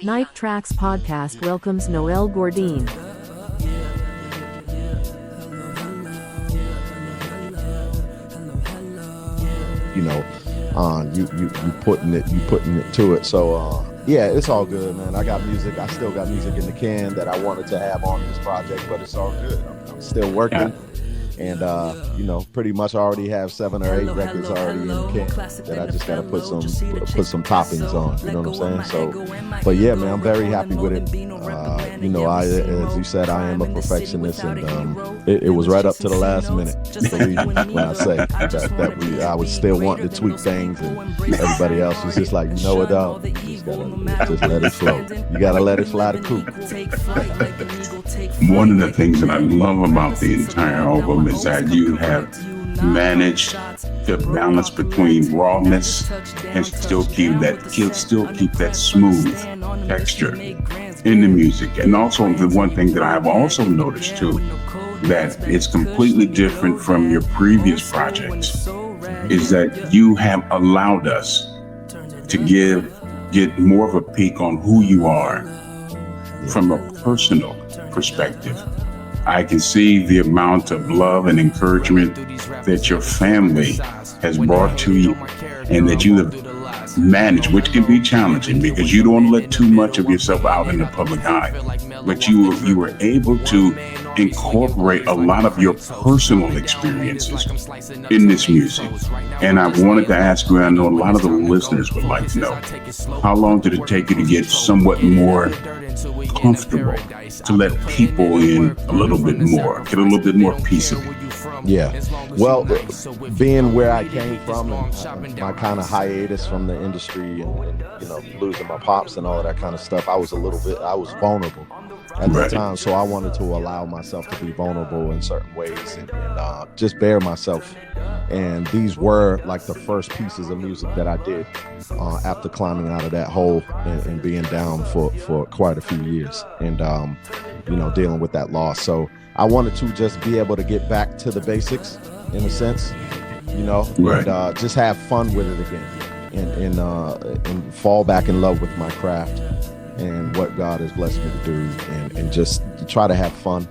Traxx Podcast welcomes Noel Gourdin. You putting it to it. So yeah, it's all good, man. I got music. I still got music in the can that I wanted to have on this project, but it's all good. I'm still working. And pretty much already have 7 or 8 records already in the can that I just gotta put some toppings on. You know what I'm saying? So, but yeah, man, I'm very happy with it. As you said, I am a perfectionist, and it was right up to the last minute. Believe me when I say that I was still wanting to tweak things, and everybody else was just like, what, dog? You just let it flow. You gotta let it fly the coop. One of the things that I love about the entire album is that you have managed to balance between rawness and still keep that smooth texture in the music. And also the one thing that I have also noticed too, that it's completely different from your previous projects, is that you have allowed us to get more of a peek on who you are from a personal perspective. I can see the amount of love and encouragement that your family has brought to you, and that you have managed, which can be challenging because you don't let too much of yourself out in the public eye. But you were able to incorporate a lot of your personal experiences in this music. And I wanted to ask you, I know a lot of the listeners would like to know, how long did it take you to get somewhat more comfortable to let people in a little bit more, get a little bit more piece of it? Yeah, well, being where I came from and my kind of hiatus from the industry and losing my pops and all of that kind of stuff, I was vulnerable at the time. So I wanted to allow myself to be vulnerable in certain ways and just bare myself. And these were like the first pieces of music that I did after climbing out of that hole and being down for quite a few years and, dealing with that loss. So I wanted to just be able to get back to the basics in a sense, right. And just have fun with it again and fall back in love with my craft and what God has blessed me to do and just try to have fun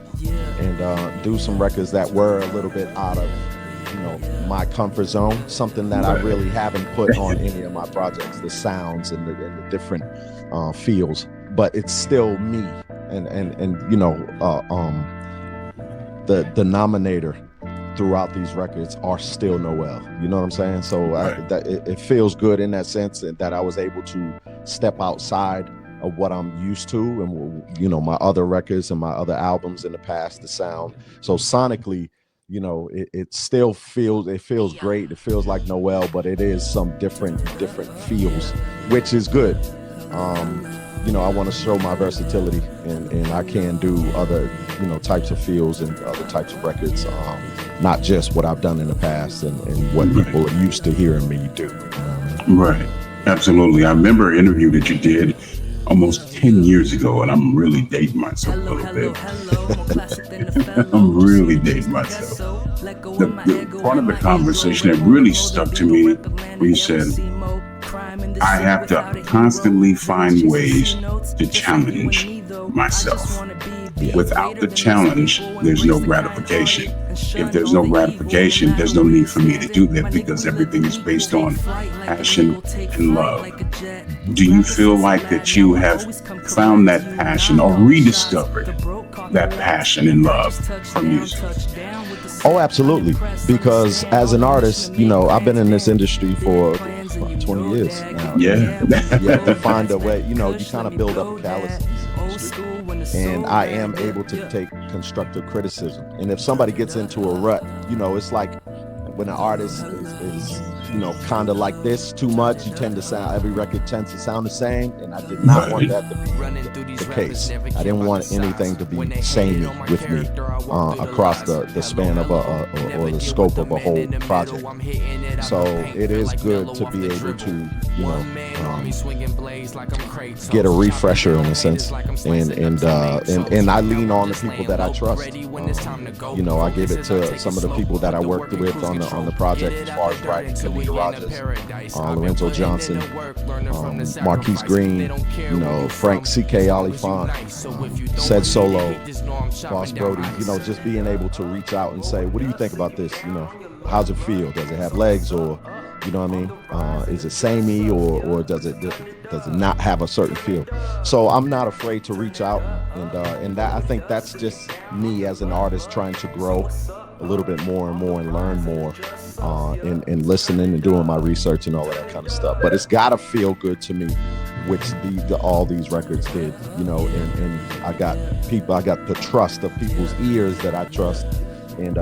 and do some records that were a little bit out of my comfort zone, something that I really haven't put on any of my projects, the sounds and the different feels, but it's still me the denominator throughout these records are still Noel. You know what I'm saying? So right. It feels good in that sense that I was able to step outside of what I'm used to and my other records and my other albums in the past, the sound. So sonically, it still feels great. It feels like Noel, but it is some different feels, which is good. I want to show my versatility and I can do other, types of feels and other types of records, not just what I've done in the past and what people are used to hearing me do. Right. Absolutely. I remember an interview that you did almost 10 years ago, and I'm really dating myself a little bit. I'm really dating myself. The part of the conversation that really stuck to me, where you said, I have to constantly find ways to challenge myself. Without the challenge, there's no gratification. If there's no gratification, there's no need for me to do that because everything is based on passion and love. Do you feel like that you have found that passion or rediscovered that passion and love for music? Oh, absolutely. Because as an artist, I've been in this industry for 20 years now. Yeah. You have to find a way, you kind of build up a callous and I am able to take constructive criticism. And if somebody gets into a rut, it's like when an artist is kind of like this too much, every record tends to sound the same. And I did not want that to be the case. I didn't want anything to be samey with me across the span of or the scope of a whole project. So it is good to be able to, get a refresher in a sense. And I lean on the people that I trust. I give it to some of the people that I worked with on the project as far as writing to Anita Rogers, Lorenzo Johnson, Marquise Green, Frank C.K. Oliphant, Said Solo, Boss Brody, just being able to reach out and say, what do you think about this? How's it feel? Does it have legs, or you know what I mean? Is it samey, or does it not have a certain feel? So I'm not afraid to reach out, and that, I think that's just me as an artist trying to grow a little bit more and more and learn more, and listening and doing my research and all of that kind of stuff. But it's gotta feel good to me, which all these records did, and I got the trust of people's ears that I trust, and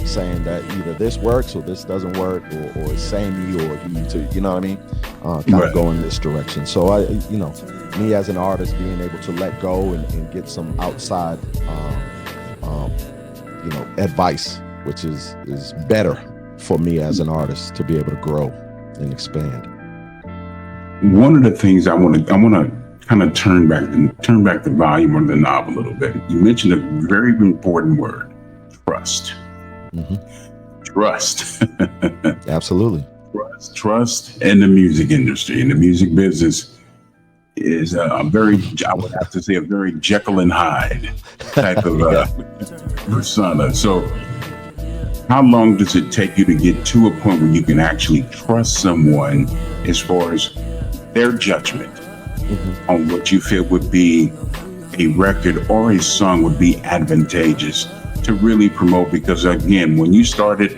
saying that either this works or this doesn't work, or it's samey, or you need to, kind of go in this direction. So I, me as an artist, being able to let go and get some outside, advice, which is better for me as an artist to be able to grow and expand. One of the things I want to kind of turn back the volume on the knob a little bit. You mentioned a very important word: trust. Mm-hmm. Trust. Absolutely. Trust in the music industry, in the music business, is I would have to say, a very Jekyll and Hyde type of persona. So how long does it take you to get to a point where you can actually trust someone as far as their judgment on what you feel would be a record or a song would be advantageous to really promote? Because again, when you started,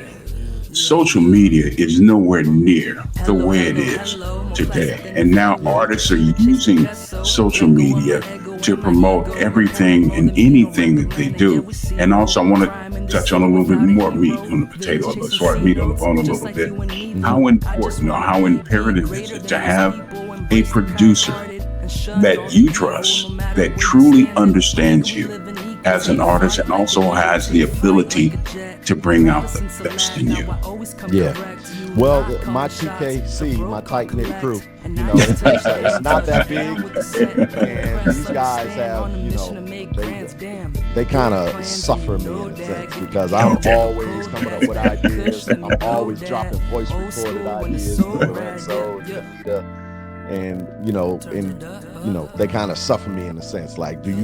social media is nowhere near the way it is today. And now artists are using social media to promote everything and anything that they do. And also, I want to touch on a little bit more meat on the potato, as far as meat on the bone a little bit. How important or how imperative is it to have a producer that you trust, that truly understands you as an artist, and also has the ability to bring out the best in you? Yeah. Well, my TKC, my tight knit crew, it's not that big, and these guys have, they kind of suffer me in a sense, because I'm always coming up with ideas. I'm always dropping voice recorded ideas to Lorenzo and Anita, and they kind of suffer me in a sense. Like, did you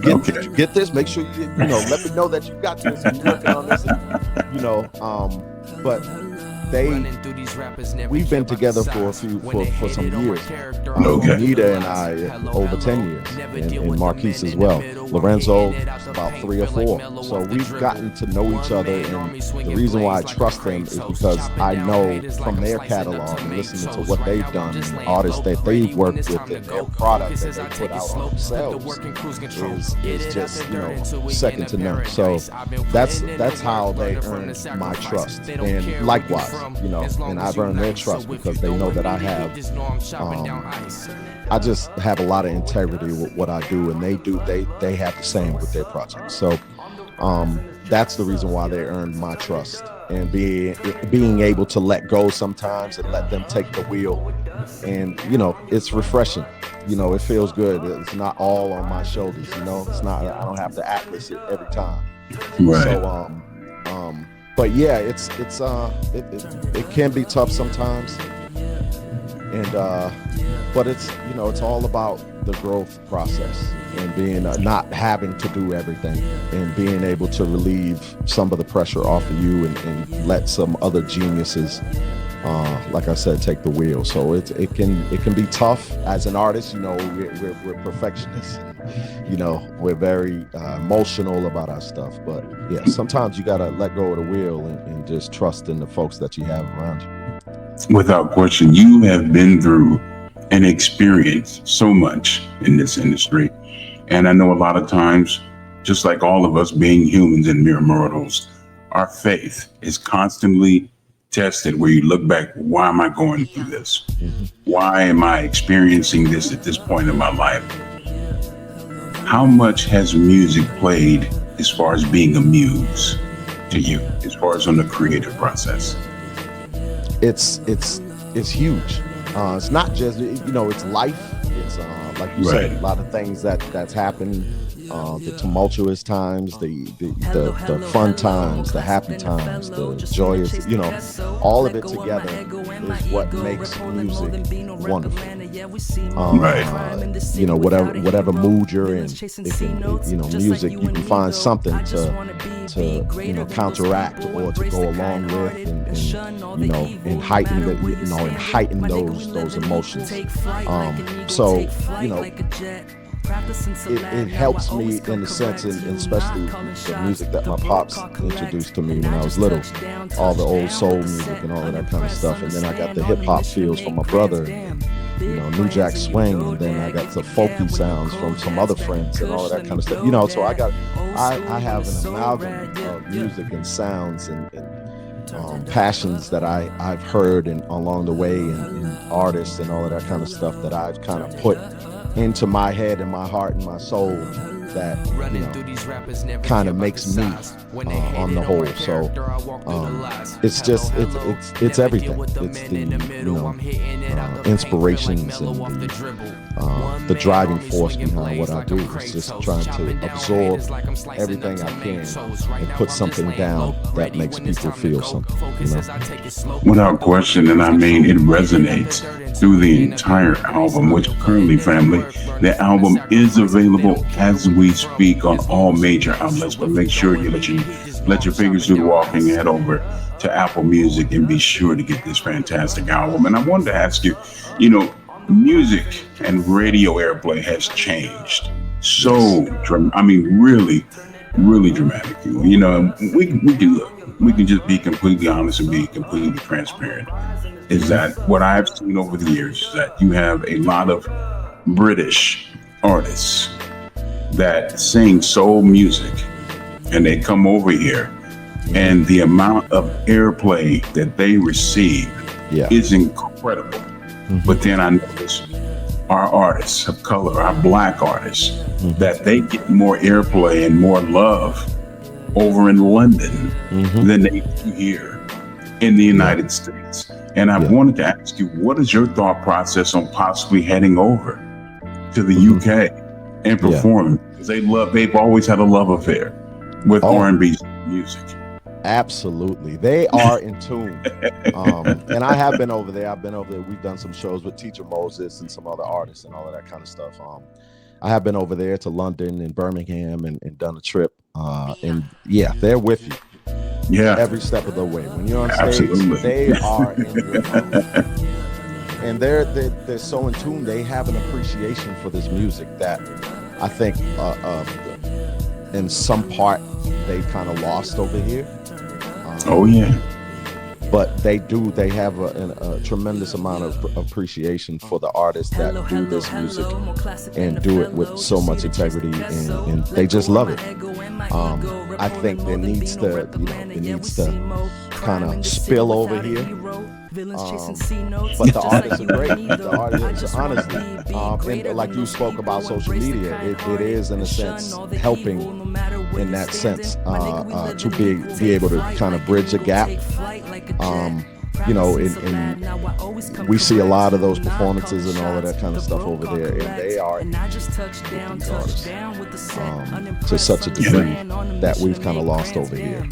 get this? Make sure you let me know that you got this. I'm working on this, but we've been together for some years. Anita and I over 10 years, and Marquise as well. Lorenzo about 3 or 4. So we've gotten to know each other, and the reason why I trust them is because I know from their catalog and listening to what they've done, and the artists that they've worked with, and their product that they put out on themselves is just second to none. So that's how they earn my trust, and likewise, and I've earned their trust because they know that I just have a lot of integrity with what I do, and they have the same with their projects. So that's the reason why they earned my trust, and being able to let go sometimes and let them take the wheel, and it's refreshing. It feels good. It's not all on my shoulders. It's not. I don't have to atlas it every time. Right. So but yeah, it can be tough sometimes, and but it's all about the growth process, and being not having to do everything, and being able to relieve some of the pressure off of you, and let some other geniuses, like I said, take the wheel. So it can be tough as an artist. We're perfectionists. We're very emotional about our stuff, but yeah, sometimes you gotta let go of the wheel and just trust in the folks that you have around you. Without question, you have been through and experienced so much in this industry, and I know a lot of times, just like all of us being humans and mere mortals, our faith is constantly tested, where you look back, why am I going through this? Why am I experiencing this at this point in my life? How much has music played as far as being a muse to you, as far as on the creative process? It's huge. It's not just, it's life. It's Like you said, a lot of things that's happened. The tumultuous times, the fun times, the happy times, the joyous, all of it together is what makes music wonderful. Whatever mood you're in, music, you can find something to counteract or to go along with, and heighten those emotions. It helps me in a sense, and especially the music that my pops introduced to me when I was little, all the old soul music and all of that kind of stuff. And then I got the hip hop feels from my brother, New Jack Swing, and then I got the folky sounds from some other friends and all of that kind of stuff. So I have an amalgam of music and sounds and passions that I've heard and along the way, and artists and all of that kind of stuff that I've kind of put into my head and my heart and my soul that kind of makes me on the whole. So it's just it's everything. It's the inspirations and the driving force behind what I do. It's just trying to absorb everything I can and put something down that makes people feel something. Without question, and I mean it resonates through the entire album, which currently, family, the album is available as we speak on all major outlets, but make sure you let your fingers do the walking, head over to Apple Music and be sure to get this fantastic album. And I wanted to ask you, music and radio airplay has changed really, really dramatically. We can just be completely honest and be completely transparent. Is that what I've seen over the years, is that you have a lot of British artists that sing soul music, and they come over here, and the amount of airplay that they receive is incredible. But then I notice our artists of color, our Black artists, that they get more airplay and more love over in London than they do here in the United States. And I wanted to ask you, what is your thought process on possibly heading over to the UK and performing? Because they've always had a love affair with R&B music. Absolutely. They are in tune. And I have been over there. We've done some shows with Teacher Moses and some other artists and all of that kind of stuff. I have been over there to London and Birmingham and done a trip. And they're with you. Yeah. Every step of the way. When you're on stage, they are in your mouth. And they're so in tune. They have an appreciation for this music that I think in some part they kind of lost over here. But they have a tremendous amount of appreciation for the artists that do this music and do it with so much integrity, and they just love it. I think it needs to kind of spill over here. But the artists are great. The artists, honestly, and like you spoke about social media, it is in a sense helping in that sense to be able to kind of bridge a gap. And we see a lot of those performances and all of that kind of stuff over there, and they are these artists to such a degree that we've kind of lost over here.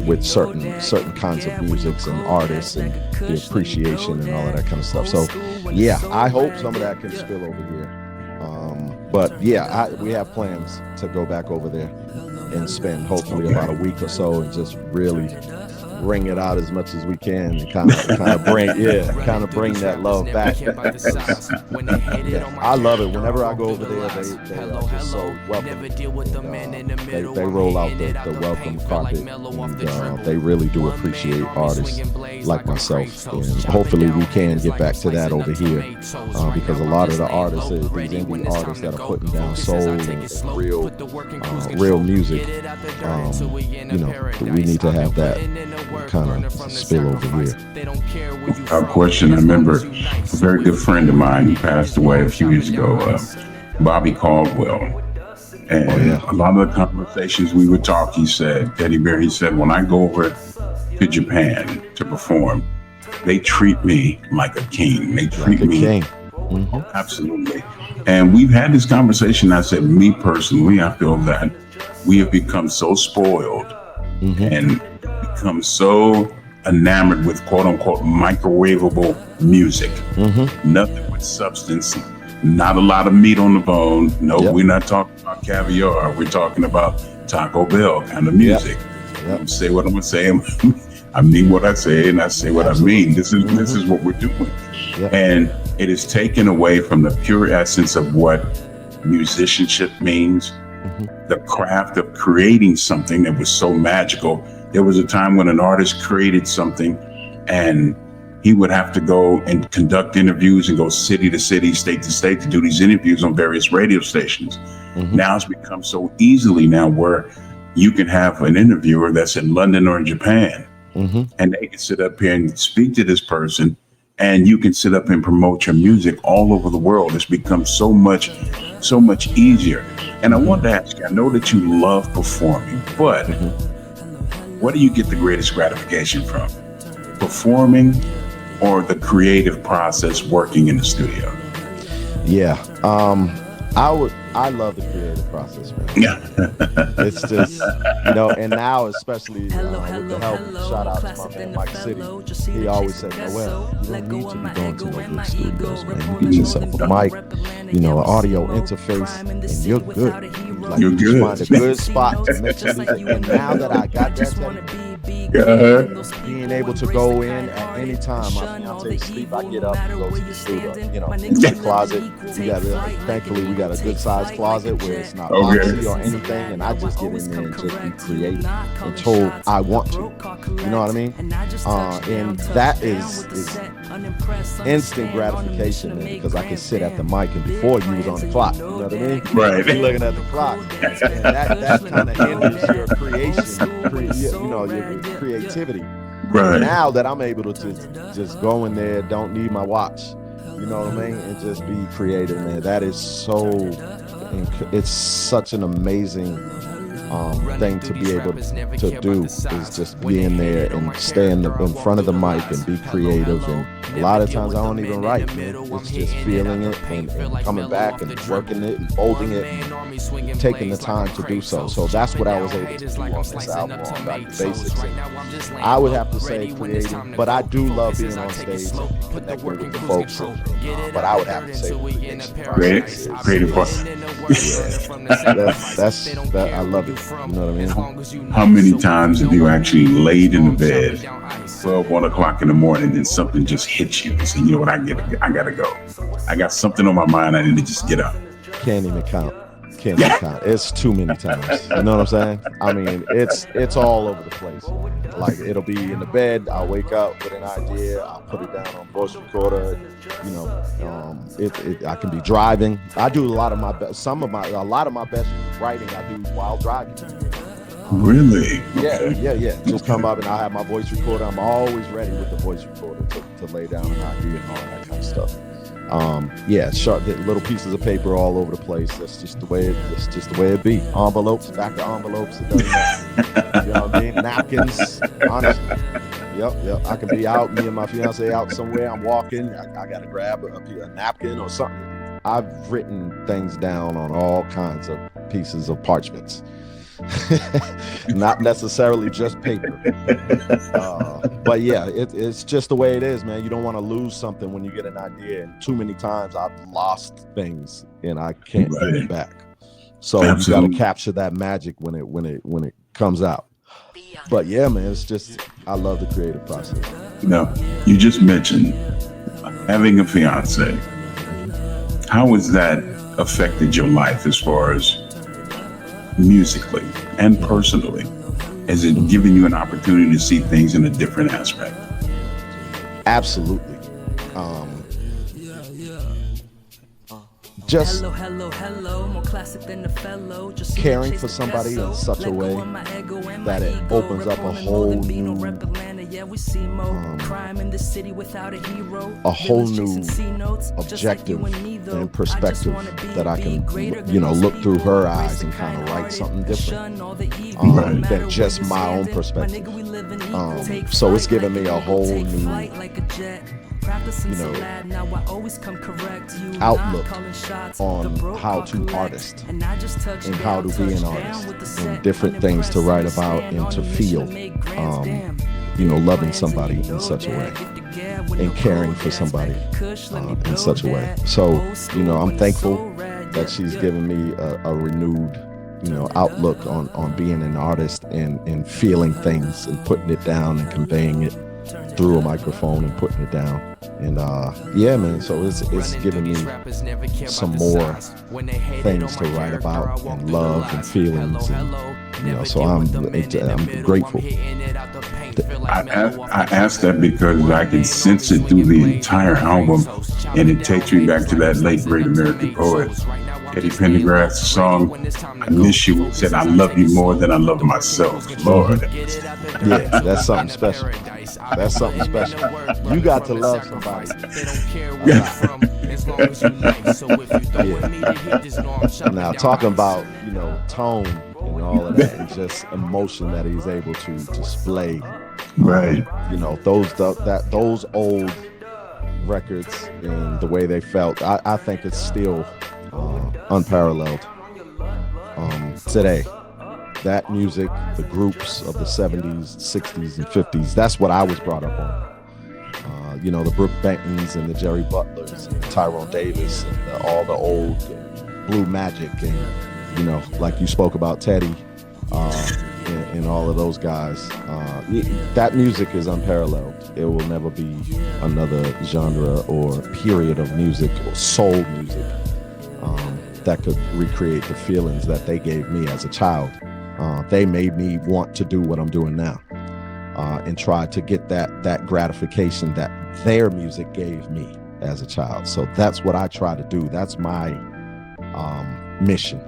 With certain kinds of musics and artists and the appreciation and all of that kind of stuff. So I hope some of that can spill over here. We have plans to go back over there and spend hopefully about a week or so and just really wring it out as much as we can and kind of bring that love back. I love it. Whenever I go over there, they are just so welcome. They roll out the welcome carpet, and they really do appreciate artists like myself. And hopefully we can get back to that over here, because a lot of the artists, these indie artists that are putting down soul and real music, we need to have that kind of spill over here. Without question, I remember a very good friend of mine who passed away a few years ago, Bobby Caldwell. And a lot of the conversations we would talk, he said, Teddy Bear, he said, when I go over to Japan to perform, they treat me like a king. They treat me Absolutely. And we've had this conversation. I said, me personally, I feel that we have become so spoiled and become so enamored with quote unquote microwavable music. Nothing with substance, not a lot of meat on the bone. No, we're not talking about caviar. We're talking about Taco Bell kind of music. Say what I'm gonna say. I mean what I say, and I say what I mean. This is what we're doing. And it is taken away from the pure essence of what musicianship means, the craft of creating something that was so magical. There was a time when an artist created something and he would have to go and conduct interviews and go city to city, state to state to do these interviews on various radio stations. Now it's become so easily now where you can have an interviewer that's in London or in Japan, and they can sit up here and speak to this person, and you can sit up and promote your music all over the world. It's become so much easier. And I wanted to ask you, I know that you love performing, but what do you get the greatest gratification from? Performing or the creative process working in the studio? I love the creative process, man. It's just, and now especially with the help, shout out to my man Mike City. He always said, Noel, you don't need to be going to no big studios, man. You get yourself a mic, an audio interface, and you're good. Like, you're good. Find a good spot to mix music. And now that I got that being able to go in at any time, my fiance sleep, I get up and go to the studio, into the closet. Thankfully we got a good sized closet where it's not boxy or anything, and I just get in there and just be creative until I want to. You know what I mean? And that is instant gratification, man, because I can sit at the mic, and before you was on the clock. You know what I mean? Right. You're looking at the clock, and that kind of hinders your creation, your creativity. Right. Now that I'm able to just go in there, don't need my watch, you know what I mean, and just be creative, man. That is it's such an amazing thing to be able to do, is just be in there and stay in front of the mic and be creative. And a lot of times I don't even write, man. It's just feeling it and coming back and working it and folding it and taking the time to do so. So that's what I was able to do on this album, on Back to Basics. And I would have to say creating, but I do love being on stage and connecting with the folks. But I would have to say creative part. That I love it. You know what I mean? How many times have you actually laid in the bed 1 o'clock in the morning and something just hits you and say, you know what, I gotta go. I got something on my mind, I need to just get up. Can't even count. It's too many times. You know what I'm saying? I mean, it's all over the place. Like, it'll be in the bed, I'll wake up with an idea, I'll put it down on voice recorder. I can be driving. I do a lot of my best writing I do while driving. Really? Yeah. Just come up and I have my voice recorder. I'm always ready with the voice recorder to lay down an idea and all that kind of stuff. Sharp little pieces of paper all over the place. That's just the way it be. Envelopes, back to envelopes. It doesn't matter. You know what I mean? Napkins. Honestly. Yep. I can be out, me and my fiance out somewhere. I'm walking. I gotta grab a napkin or something. I've written things down on all kinds of pieces of parchments. Not necessarily just paper. But yeah, it's just the way it is, man. You don't want to lose something when you get an idea. And too many times I've lost things and I can't get it back. So You got to capture that magic when it comes out. But yeah, man, it's just, I love the creative process. Now, you just mentioned having a fiance. How has that affected your life as far as musically and personally? Has it given you an opportunity to see things in a different aspect? Absolutely. Just caring for somebody in such a way that it opens up a whole new objective and perspective that I can, look through her eyes and kind of write something different than just my own perspective. So it's given me a whole new outlook on how to artist and how to be an artist and different things to write about and to feel, loving somebody in such a way and caring for somebody in such a way. So, I'm thankful that she's given me a renewed, outlook on being an artist and feeling things and putting it down and conveying it through a microphone and putting it down. And man, so it's given me some more things to write about and love and feelings, and so I'm grateful. I asked that because I can sense it through the entire album, and it takes me back to that late great American poet Eddie Pendergrass's song "I Miss You" said, "I love you more than I love myself." Lord, yeah, that's something special. That's something special. You got to love somebody. Now, talking about, tone and all of that, and just emotion that he's able to display. Right. Those old records and the way they felt, I think it's still unparalleled today. That music, the groups of the 70s, 60s, and 50s, that's what I was brought up on. The Brooke Bentons and the Jerry Butlers and the Tyrone Davis and all the old Blue Magic and, like you spoke about Teddy and all of those guys. That music is unparalleled. It will never be another genre or period of music or soul music that could recreate the feelings that they gave me as a child. They made me want to do what I'm doing now, and try to get that gratification that their music gave me as a child. So that's what I try to do. That's my mission,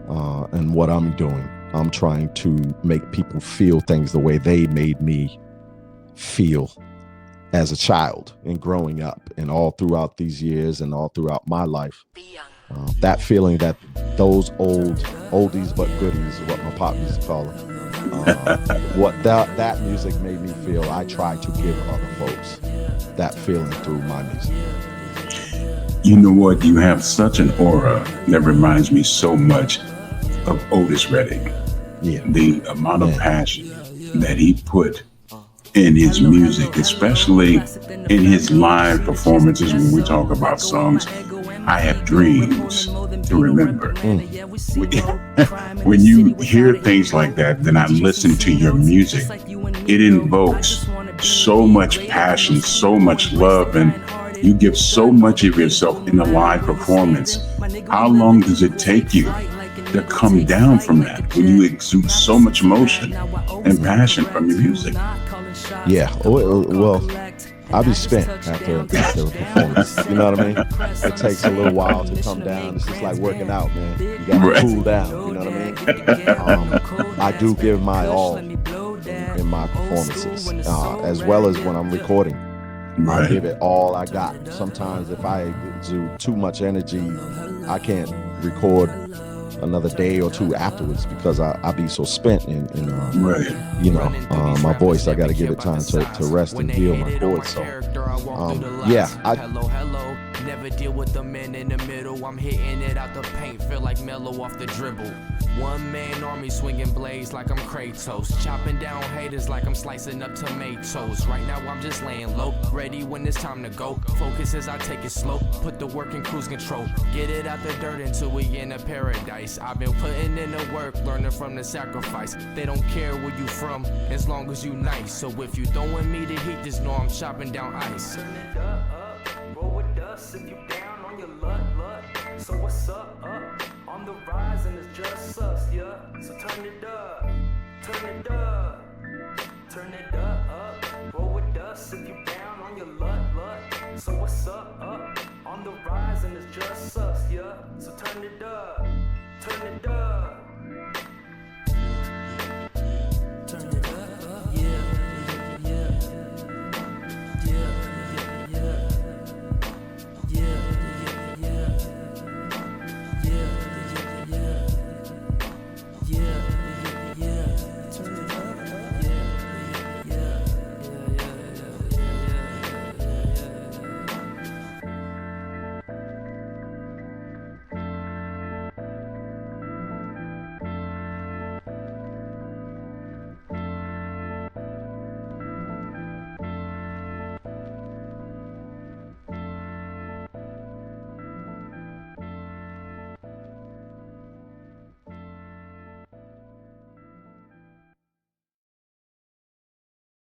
and what I'm doing. I'm trying to make people feel things the way they made me feel as a child and growing up, and all throughout these years and all throughout my life. That feeling that those oldies but goodies, what my pop used to call them, what that music made me feel, I try to give other folks that feeling through my music. You know what? You have such an aura that reminds me so much of Otis Redding. Yeah. The amount of passion that he put in his music, especially in his live performances when we talk about songs. I have dreams to remember. When you hear things like that, then I listen to your music. It invokes so much passion, so much love, and you give so much of yourself in a live performance. How long does it take you to come down from that when you exude so much emotion and passion from your music? Yeah, well, I'll be spent after a performance. You know what I mean? It takes a little while to come down. It's just like working out, man. You got to cool down. You know what I mean? I do give my all in my performances, as well as when I'm recording. Right. I give it all I got. Sometimes if I exude too much energy, I can't record another day or two afterwards because I be so spent and my voice, I got to give it time to rest and heal my chords. So never deal with the men in the middle. I'm hitting it out the paint, feel like Melo off the dribble. One man army swinging blades like I'm Kratos, chopping down haters like I'm slicing up tomatoes. Right now I'm just laying low, ready when it's time to go. Focus as I take it slow, put the work in cruise control. Get it out the dirt until we in a paradise. I've been putting in the work, learning from the sacrifice. They don't care where you from, as long as you nice. So if you throwing me the heat, just know I'm chopping down ice. Turn it up, roll with us if you down on your luck. So what's up? On the rise and it's just us, yeah. So turn it up, turn it up, roll with us if you down on your luck. So what's up? On the rise and it's just us, yeah. So turn it up,